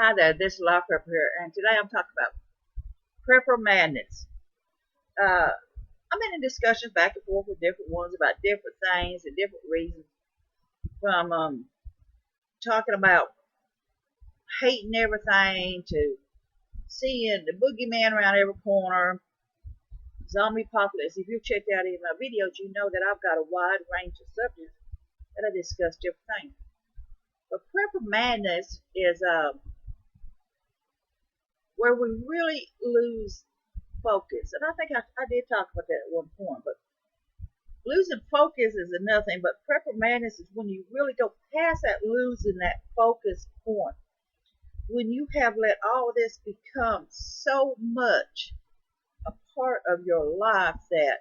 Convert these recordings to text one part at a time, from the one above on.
Hi there, this is Law Prepper here, and today I'm talking about prepper madness. I'm in a discussion back and forth with different ones about different things and different reasons. From talking about hating everything to seeing the boogeyman around every corner, zombie apocalypse. If you've checked out any of my videos, you know that I've got a wide range of subjects that I discuss different things. But prepper madness is where we really lose focus. And I think I did talk about that at one point, but losing focus is another thing. But prepper madness is when you really go past that losing that focus point. When you have let all of this become so much a part of your life that,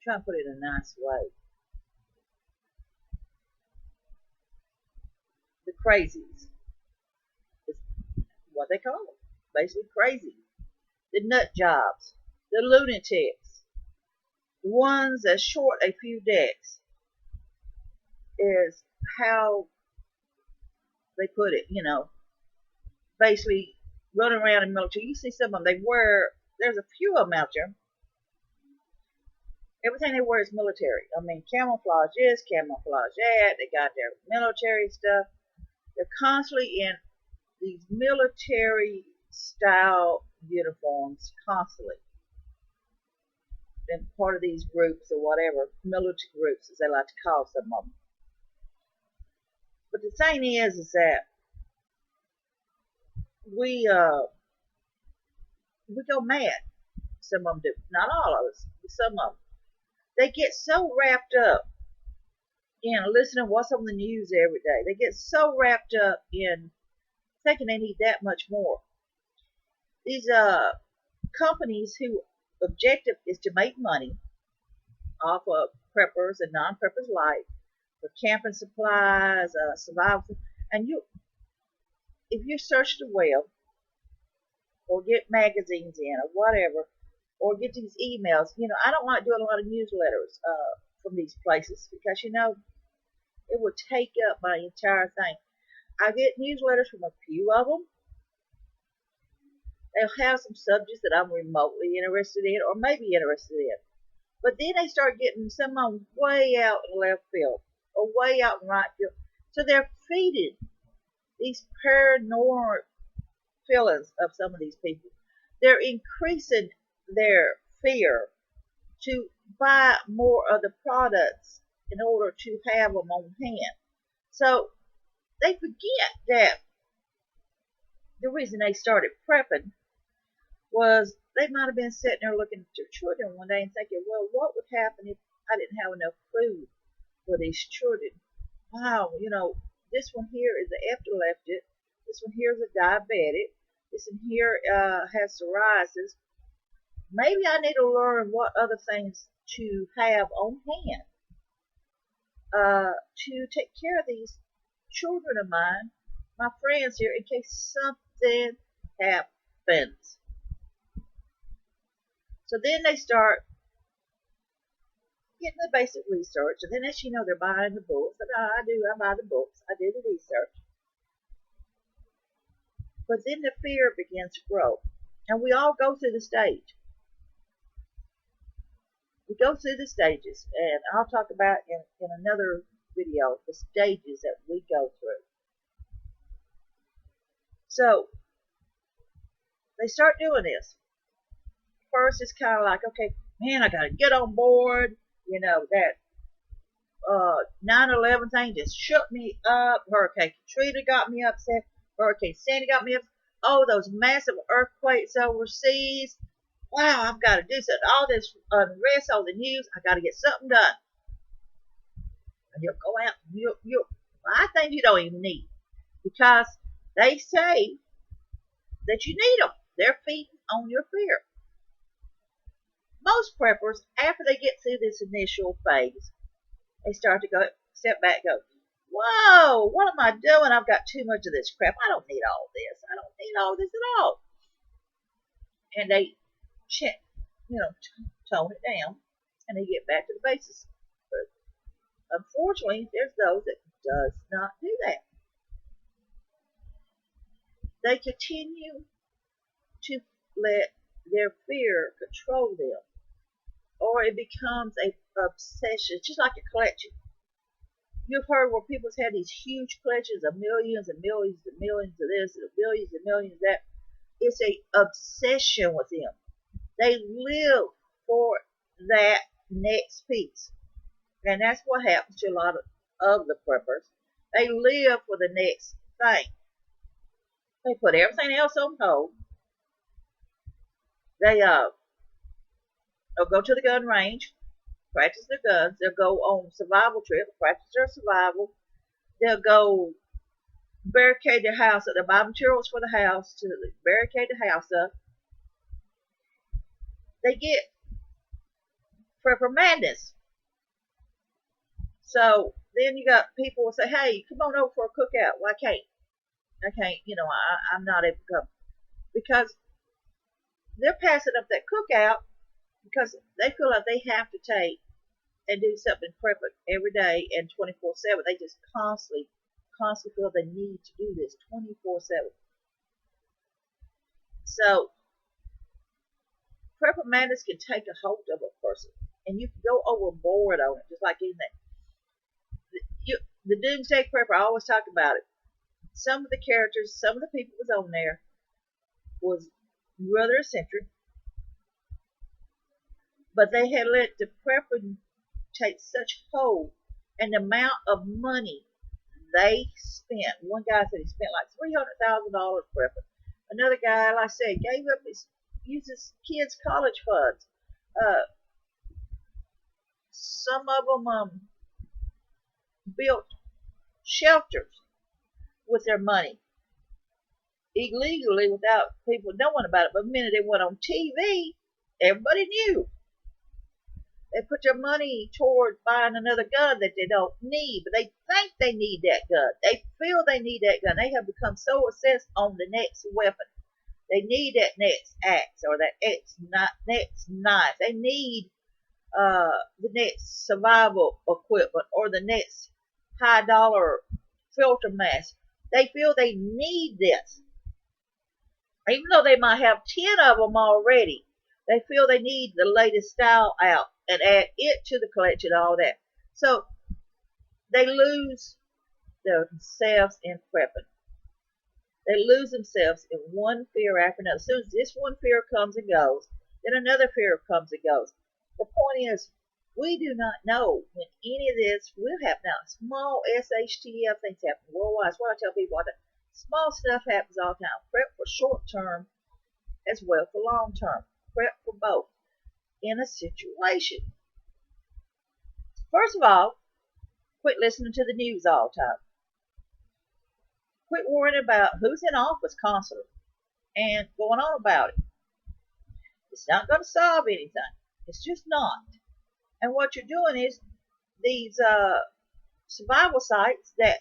try to put it in a nice way, the crazies is what they call them. Basically crazy. The nut jobs, the lunatics, the ones that short a few decks is how they put it, basically running around in military. You see some of them, there's a few of them out there. Everything they wear is military. I mean, camouflage this, camouflage that. They got their military stuff. They're constantly in these military style uniforms, constantly. Been part of these groups or whatever, military groups as they like to call some of them. But the thing is that we go mad. Some of them do. Not all of us, but some of them. They get so wrapped up in listening to what's on the news every day. They get so wrapped up in thinking they need that much more. These companies whose objective is to make money off of preppers and non-preppers alike for camping supplies, survival, and if you search the web or get magazines in or whatever, or get these emails, I don't like doing a lot of newsletters from these places because it would take up my entire thing. I get newsletters from a few of them. They'll have some subjects that I'm remotely interested in or maybe interested in. But then they start getting some of them way out in left field or way out in right field. So they're feeding these paranormal feelings of some of these people. They're increasing their fear to buy more of the products in order to have them on hand. So they forget that the reason they started prepping was they might have been sitting there looking at their children one day and thinking, well, what would happen if I didn't have enough food for these children? Wow, this one here is an epileptic. This one here is a diabetic. This one here has psoriasis. Maybe I need to learn what other things to have on hand to take care of these children of mine, my friends here, in case something happens. So then they start getting the basic research, and then as you know, they're buying the books. And I buy the books. I do the research. But then the fear begins to grow. And we all go through the stage. We go through the stages, and I'll talk about in another video the stages that we go through. So they start doing this. First, it's kind of like, okay, man, I got to get on board. That 9/11 thing just shook me up. Hurricane Katrina got me upset. Hurricane Sandy got me upset. Oh, those massive earthquakes overseas. Wow, I've got to do something. All this unrest on the news, I got to get something done. And you'll go out and you'll buy things you don't even need because they say that you need them. They're feeding on your fear. Most preppers, after they get through this initial phase, they start to go step back, go, whoa, what am I doing? I've got too much of this crap. I don't need all this. I don't need all this at all. And they tone it down, and they get back to the basics. But unfortunately, there's those that does not do that. They continue to let their fear control them, or it becomes a obsession. It's just like a collection. You've heard where people's had these huge collections of millions and millions and millions of this and millions of that. It's a obsession with them. They live for that next piece. And that's what happens to a lot of the preppers. They live for the next thing. They put everything else on hold. They'll go to the gun range, practice their guns. They'll go on survival trips, practice their survival. They'll go barricade their house up. They'll buy materials for the house to barricade the house up. They get prepper madness. So then you got people will say, "Hey, come on over for a cookout." Well, I can't. I'm not able to come because they're passing up that cookout because they feel like they have to take and do something prep every day and 24/7. They just constantly feel they need to do this 24/7. So prepper madness can take a hold of a person, and you can go overboard on it, just like anything. The Doomsday Prepper, I always talk about it. Some of the characters, some of the people was on there was rather eccentric, but they had let the prepper take such hold, and the amount of money they spent. One guy said he spent like $300,000 prepping. Another guy, like I said, gave up used his kids' college funds. Some of them built shelters with their money illegally without people knowing about it. But the minute they went on TV, everybody knew. They put their money toward buying another gun that they don't need, but they think they need that gun. They feel they need that gun. They have become so obsessed on the next weapon. They need that next axe or that next knife. They need the next survival equipment or the next high dollar filter mask. They feel they need this. Even though they might have 10 of them already, they feel they need the latest style out and add it to the collection and all that. So they lose themselves in prepping. They lose themselves in one fear after another. As soon as this one fear comes and goes, then another fear comes and goes. The point is, we do not know when any of this will happen. Now, small SHTF things happen worldwide. That's what I tell people all the time. Small stuff happens all the time. Prep for short term as well for long term. Prep for both in a situation. First of all, quit listening to the news all the time. Quit worrying about who's in office constantly and going on about it. It's not going to solve anything. It's just not. And what you're doing is these survival sites that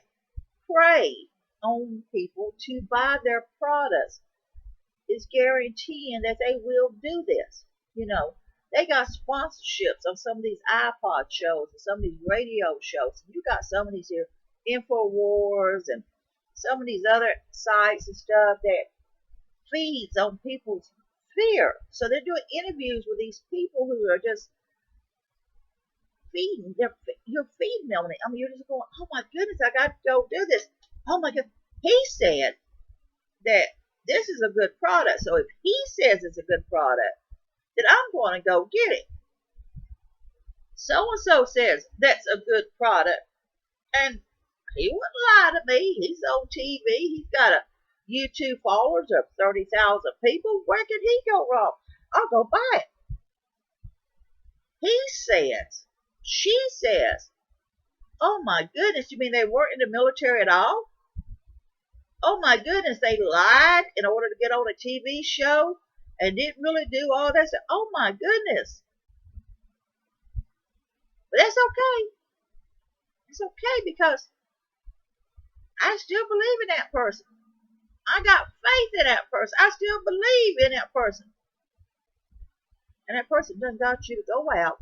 prey on people to buy their products is guaranteeing that they will do this. They got sponsorships on some of these iPod shows and some of these radio shows. You got some of these here InfoWars and some of these other sites and stuff that feeds on people's fear. So they're doing interviews with these people who are just feeding. You're feeding them. I mean, you're just going, oh my goodness, I got to go do this. Oh my God. He said that this is a good product. So if he says it's a good product, then I'm going to go get it. So-and-so says that's a good product. And he wouldn't lie to me. He's on TV. He's got a YouTube followers of 30,000 people. Where could he go wrong? I'll go buy it. He says, she says, oh my goodness, you mean they weren't in the military at all? Oh my goodness, they lied in order to get on a TV show and didn't really do all that. Oh my goodness. But that's okay. It's okay because I still believe in that person. I got faith in that person. I still believe in that person. And that person done got you to go out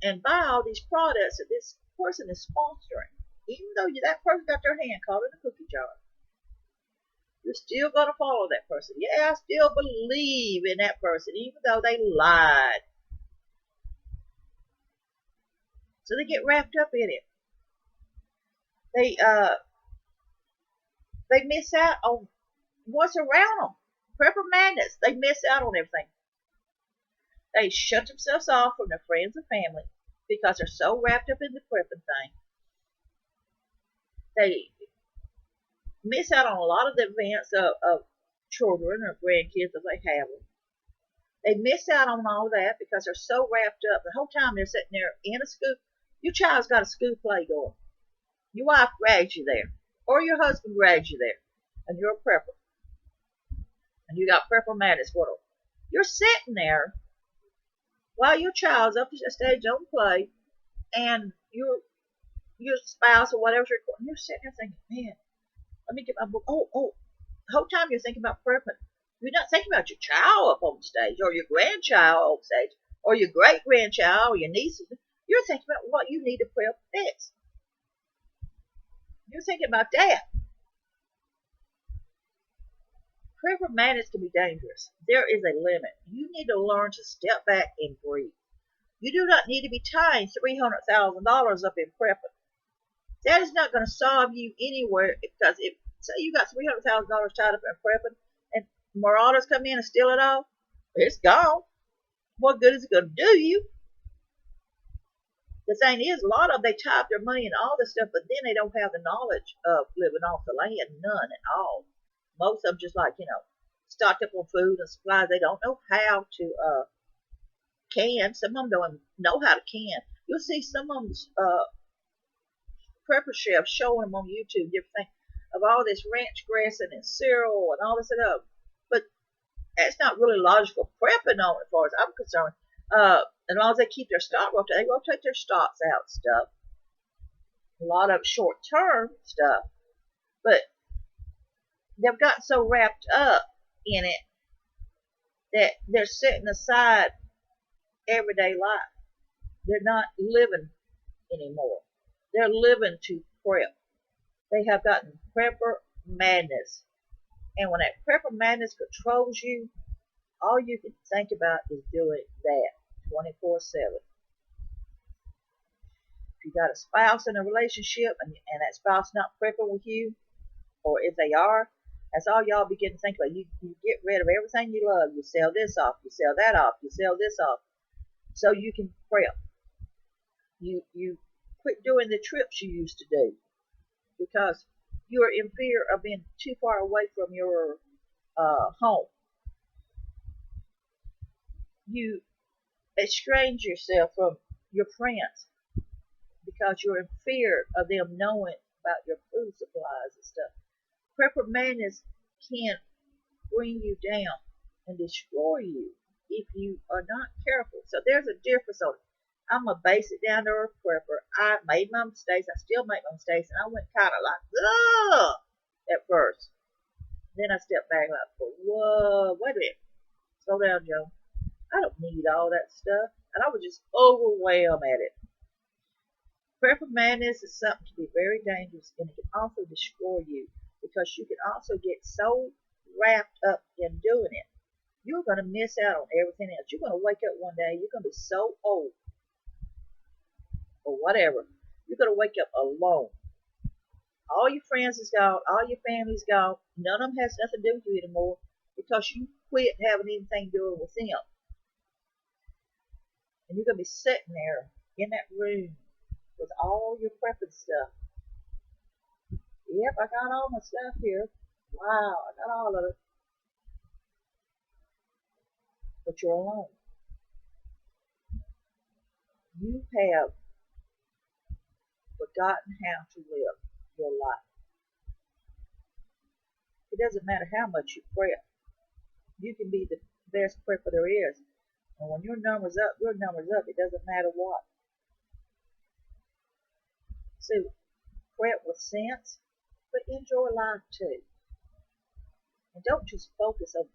and buy all these products that this person is sponsoring. Even though that person got their hand caught in a cookie jar. You're still going to follow that person. Yeah, I still believe in that person, even though they lied. So they get wrapped up in it. They they miss out on what's around them. Prepper madness. They miss out on everything. They shut themselves off from their friends and family because they're so wrapped up in the prepping thing. They miss out on a lot of the events of children or grandkids if they have them. They miss out on all that because they're so wrapped up. The whole time they're sitting there in a school. Your child's got a school play going. Your wife drags you there, or your husband drags you there, and you're a prepper, and you got prepper madness. What? You're sitting there while your child's up to the stage on play, and your spouse or whatever's recording. You're sitting there thinking, man, let me get my book. Oh, the whole time you're thinking about prepping. You're not thinking about your child up on stage, or your grandchild on stage, or your great grandchild, or your nieces. You're thinking about what you need to prep next. You're thinking about that. Prepper madness can be dangerous. There is a limit. You need to learn to step back and breathe. You do not need to be tying $300,000 up in prepping. That is not going to solve you anywhere because if say you got $300,000 tied up in prepping and marauders come in and steal it all, it's gone. What good is it going to do you? The thing is, a lot of them, they tie up their money and all this stuff, but then they don't have the knowledge of living off the land, none at all. Most of them just like, stocked up on food and supplies. They don't know how to can. Some of them don't even know how to can. You'll see some of them prepper chefs showing them on YouTube different things of all this ranch dressing and cereal and all this stuff. But that's not really logical prepping on it, as far as I'm concerned. As long as they keep their stock rotated, they rotate their stocks out and stuff. A lot of short term stuff. But they've gotten so wrapped up in it that they're setting aside everyday life. They're not living anymore. They're living to prep. They have gotten prepper madness. And when that prepper madness controls you, all you can think about is doing that 24/7. If you got a spouse in a relationship and that spouse not prepping with you, or if they are, that's all y'all begin to think about. You get rid of everything you love. You sell this off. You sell that off. You sell this off. So you can prep. You quit doing the trips you used to do because you're in fear of being too far away from your home. You estrange yourself from your friends because you're in fear of them knowing about your food supplies and stuff. Prepper madness can bring you down and destroy you if you are not careful. So there's a difference on it. I'm a basic down to earth prepper. I made my mistakes. I still make my mistakes, and I went kind of like, ugh, at first. Then I stepped back like, whoa, wait a minute, slow down, Joe. I don't need all that stuff, and I was just overwhelmed at it. Prepper madness is something to be very dangerous, and it can also destroy you because you can also get so wrapped up in doing it. You're going to miss out on everything else. You're going to wake up one day, you're going to be so old or whatever. You're going to wake up alone. All your friends is gone. All your family's gone. None of them has nothing to do with you anymore because you quit having anything to do with them. And you're going to be sitting there in that room with all your prepping stuff. Yep, I got all my stuff here. Wow, I got all of it. But you're alone. You have forgotten how to live your life. It doesn't matter how much you prep. You can be the best prepper there is. And when your number's up, your number's up. It doesn't matter what. So prep with sense, but enjoy life too. And don't just focus on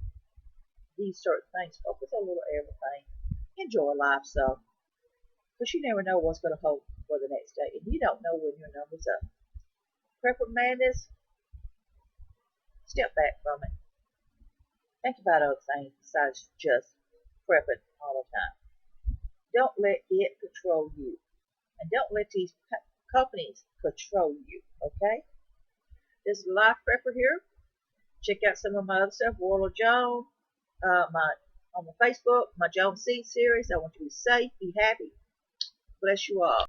these certain things. Focus on a little everything. Enjoy life so. Because you never know what's going to hold for the next day. And you don't know when your number's up. Prepper madness, Step back from it. Think about other things besides just prepping all the time. Don't let it control you. And don't let these companies control you, okay? This is Life Prepper here. Check out some of my other stuff, Warla Joan, my on my Facebook, my Joan Seed series. I want you to be safe, be happy. Bless you all.